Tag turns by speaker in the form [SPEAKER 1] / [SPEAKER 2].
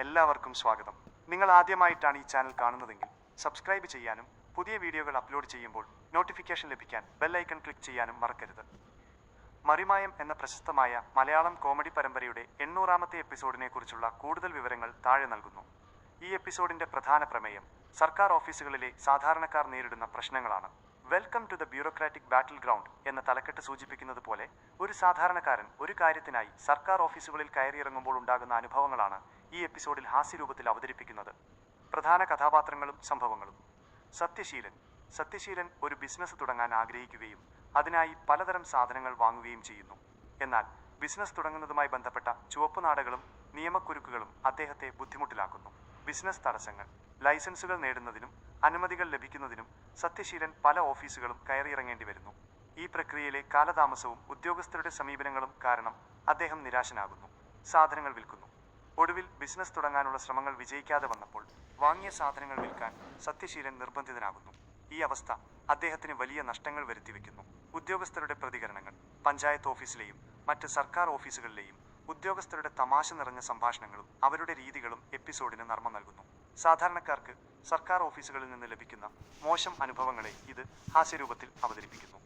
[SPEAKER 1] എല്ലാവർക്കും സ്വാഗതം. നിങ്ങൾ ആദ്യമായിട്ടാണ് ഈ ചാനൽ കാണുന്നതെങ്കിൽ സബ്സ്ക്രൈബ് ചെയ്യാനും പുതിയ വീഡിയോകൾ അപ്ലോഡ് ചെയ്യുമ്പോൾ നോട്ടിഫിക്കേഷൻ ലഭിക്കാൻ ബെൽ ഐക്കൺ ക്ലിക്ക് ചെയ്യാനും മറക്കരുത്. മറിമായം എന്ന പ്രശസ്തമായ മലയാളം കോമഡി പരമ്പരയുടെ 800ാമത്തെ എപ്പിസോഡിനെ കുറിച്ചുള്ള കൂടുതൽ വിവരങ്ങൾ താഴെ നൽകുന്നു. ഈ എപ്പിസോഡിന്റെ പ്രധാന പ്രമേയം സർക്കാർ ഓഫീസുകളിലെ സാധാരണക്കാർ നേരിടുന്ന പ്രശ്നങ്ങളാണ്. Welcome to the bureaucratic battle ground എന്ന തലക്കെട്ട് സൂചിപ്പിക്കുന്നത് പോലെ ഒരു സാധാരണക്കാരൻ ഒരു കാര്യത്തിനായി സർക്കാർ ഓഫീസുകളിൽ കയറിയിറങ്ങുമ്പോൾ ഉണ്ടാകുന്ന അനുഭവങ്ങളാണ് ഈ എപ്പിസോഡിൽ ഹാസ്യരൂപത്തിൽ അവതരിപ്പിക്കുന്നത്. പ്രധാന കഥാപാത്രങ്ങളും സംഭവങ്ങളും. സത്യശീലൻ ഒരു ബിസിനസ് തുടങ്ങാൻ ആഗ്രഹിക്കുകയും അതിനായി പലതരം സാധനങ്ങൾ വാങ്ങുകയും ചെയ്യുന്നു. എന്നാൽ ബിസിനസ് തുടങ്ങുന്നതുമായി ബന്ധപ്പെട്ട ചുവപ്പുനാടകളും നിയമക്കുരുക്കുകളും അദ്ദേഹത്തെ ബുദ്ധിമുട്ടിലാക്കുന്നു. ബിസിനസ് തടസ്സങ്ങൾ. ലൈസൻസുകൾ നേടുന്നതിനും അനുമതികൾ ലഭിക്കുന്നതിനും സത്യശീലൻ പല ഓഫീസുകളും കയറിയിറങ്ങേണ്ടി വരുന്നു. ഈ പ്രക്രിയയിലെ കാലതാമസവും ഉദ്യോഗസ്ഥരുടെ സമീപനങ്ങളും കാരണം അദ്ദേഹം നിരാശനാകുന്നു. സാധനങ്ങൾ വിൽക്കുന്നു. ഒടുവിൽ ബിസിനസ് തുടങ്ങാനുള്ള ശ്രമങ്ങൾ വിജയിക്കാതെ വന്നപ്പോൾ വാങ്ങിയ സാധനങ്ങൾ വിൽക്കാൻ സത്യശീലൻ നിർബന്ധിതനാകുന്നു. ഈ അവസ്ഥ അദ്ദേഹത്തിന് വലിയ നഷ്ടങ്ങൾ വരുത്തിവെക്കുന്നു. ഉദ്യോഗസ്ഥരുടെ പ്രതികരണങ്ങൾ. പഞ്ചായത്ത് ഓഫീസിലെയും മറ്റ് സർക്കാർ ഓഫീസുകളിലെയും ഉദ്യോഗസ്ഥരുടെ തമാശ നിറഞ്ഞ സംഭാഷണങ്ങളും അവരുടെ രീതികളും എപ്പിസോഡിന് നർമ്മം നൽകുന്നു. സാധാരണക്കാർക്ക് സർക്കാർ ഓഫീസുകളിൽ നിന്ന് ലഭിക്കുന്ന മോശം അനുഭവങ്ങളെ ഇത് ഹാസ്യരൂപത്തിൽ അവതരിപ്പിക്കുന്നു.